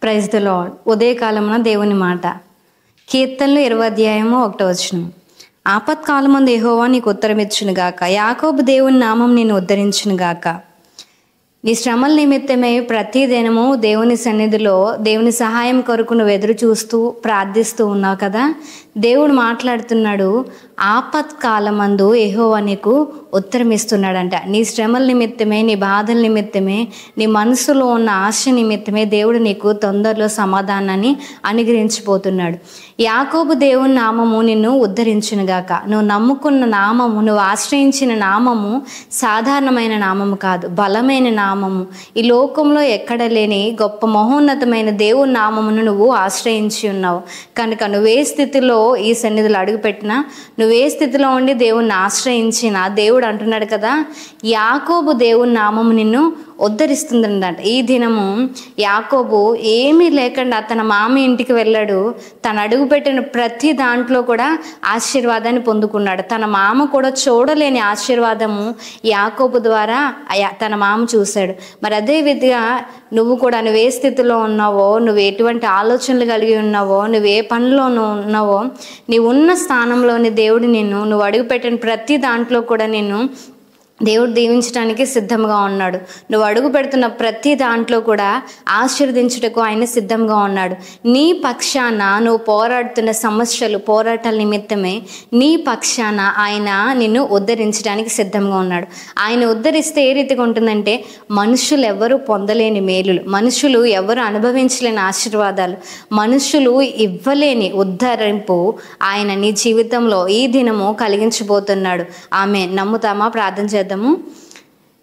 Praise the lord. ఉదయకాలమున దేవుని మాట. కీర్తనలు 20 ఆపత్కాలమందు యెహోవా నీకు ఉత్తరమిచ్చును గాక. యాకోబు దేవుని నామం నిన్ను ఉద్ధరించును గాక. నీ శ్రమల నిమిత్తమే ప్రతి దినము దేవుని సన్నిధిలో దేవుని సహాయం కొరకు నువ్వు ఎదురు చూస్తూ ప్రార్థిస్తూ ఉన్నావు కదా. దేవుడు మాట్లాడుతున్నాడు, ఆపత్కాలమందు యెహోవా నీకు ఉత్తరం ఇస్తున్నాడంట. నీ శ్రమల నిమిత్తమే, నీ బాధల నిమిత్తమే, నీ మనసులో ఉన్న ఆశ నిమిత్తమే దేవుడు నీకు తొందరలో సమాధానాన్ని అనుగ్రహించిపోతున్నాడు. యాకోబు దేవుని నామము నిన్ను ఉద్ధరించునుగాక. నువ్వు నమ్ముకున్న నామము, నువ్వు ఆశ్రయించిన నామము సాధారణమైన నామము కాదు, బలమైన నామము. ఈ లోకంలో ఎక్కడ లేని గొప్ప మహోన్నతమైన దేవుని నామమును నువ్వు ఆశ్రయించి ఉన్నావు కనుక నువ్వే స్థితిలో ఈ సన్నిధిలో అడుగుపెట్టినా, నువ్వే స్థితిలో ఉండి దేవుణ్ణి ఆశ్రయించిన దేవుడు అంటున్నాడు కదా, యాకోబు దేవుని నామము నిన్ను ఉద్ధరిస్తుందంట. ఈ దినము యాకోబు ఏమీ లేకుండా తన మామ ఇంటికి వెళ్ళాడు. తను అడుగుపెట్టిన ప్రతి దాంట్లో కూడా ఆశీర్వాదాన్ని పొందుకున్నాడు. తన మామ కూడా చూడలేని ఆశీర్వాదము యాకోబు ద్వారా తన మామ చూశాడు. మరి అదే విధంగా నువ్వు కూడా నువ్వు ఏ స్థితిలో ఉన్నావో, నువ్వు ఎటువంటి ఆలోచనలు కలిగి ఉన్నావో, నువ్వు ఏ పనిలో ఉన్నావో, నీవు ఉన్న స్థానంలోని దేవుడు నువ్వు అడుగుపెట్టిన ప్రతి దాంట్లో కూడా దేవుడు దీవించడానికి సిద్ధంగా ఉన్నాడు. నువ్వు అడుగు పెడుతున్న ప్రతి దాంట్లో కూడా ఆశీర్వదించుటకు ఆయన సిద్ధంగా ఉన్నాడు. నీ పక్షాన నువ్వు పోరాడుతున్న సమస్యలు, పోరాటాల నిమిత్తమే నీ పక్షాన ఆయన నిన్ను ఉద్ధరించడానికి సిద్ధంగా ఉన్నాడు. ఆయన ఉద్ధరిస్తే ఏ రీతిగా ఉంటుందంటే, మనుషులు ఎవరు పొందలేని మేలులు, మనుషులు ఎవరు అనుభవించలేని ఆశీర్వాదాలు, మనుషులు ఇవ్వలేని ఉద్ధరింపు ఆయన నీ జీవితంలో ఈ దినము కలిగించబోతున్నాడు. ఆమె నమ్ముతామా? ప్రార్థన చేద్దాము.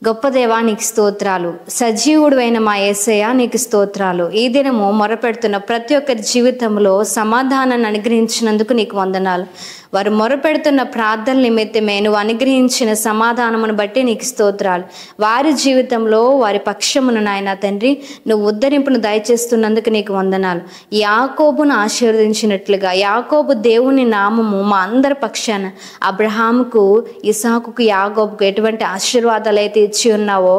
గొప్ప దేవా, నీకు స్తోత్రాలు. సజీవుడు అయిన మా యేసయ్య, నీకు స్తోత్రాలు. ఈ దినము మొరపెడుతున్న ప్రతి ఒక్కరి జీవితంలో సమాధానాన్ని అనుగ్రహించినందుకు నీకు వందనాలు. వారు మొరపెడుతున్న ప్రార్థన నిమిత్తమే నువ్వు అనుగ్రహించిన సమాధానమును బట్టి నీకు స్తోత్రాలు. వారి జీవితంలో వారి పక్షమును నాయన తండ్రి నువ్వు ఉద్ధరింపును దయచేస్తున్నందుకు నీకు వందనాలు. యాకోబును ఆశీర్వదించినట్లుగా యాకోబు దేవుని నామము మా అందరి పక్షాన అబ్రహాముకు, ఇసాకుకు, యాకోబుకు ఎటువంటి ఆశీర్వాదాలు అయితే ఇచ్చి ఉన్నావో,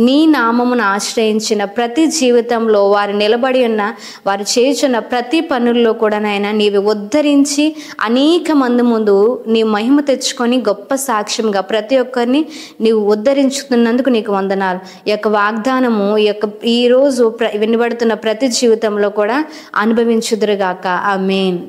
నీ నామమును ఆశ్రయించిన ప్రతి జీవితంలో వారు నిలబడి ఉన్న, వారు చేయుచున్న ప్రతి పనుల్లో కూడా నాయన నీవు ఉద్ధరించి అనేక మంది ముందు నీ మహిమ తెచ్చుకొని గొప్ప సాక్ష్యంగా ప్రతి ఒక్కరిని నీవు ఉద్ధరించుతున్నందుకు నీకు వందనాలు. ఈ యొక్క వాగ్దానము ఈ రోజు వినబడుతున్న ప్రతి జీవితంలో కూడా అనుభవించుదురుగాక. ఆమేన్.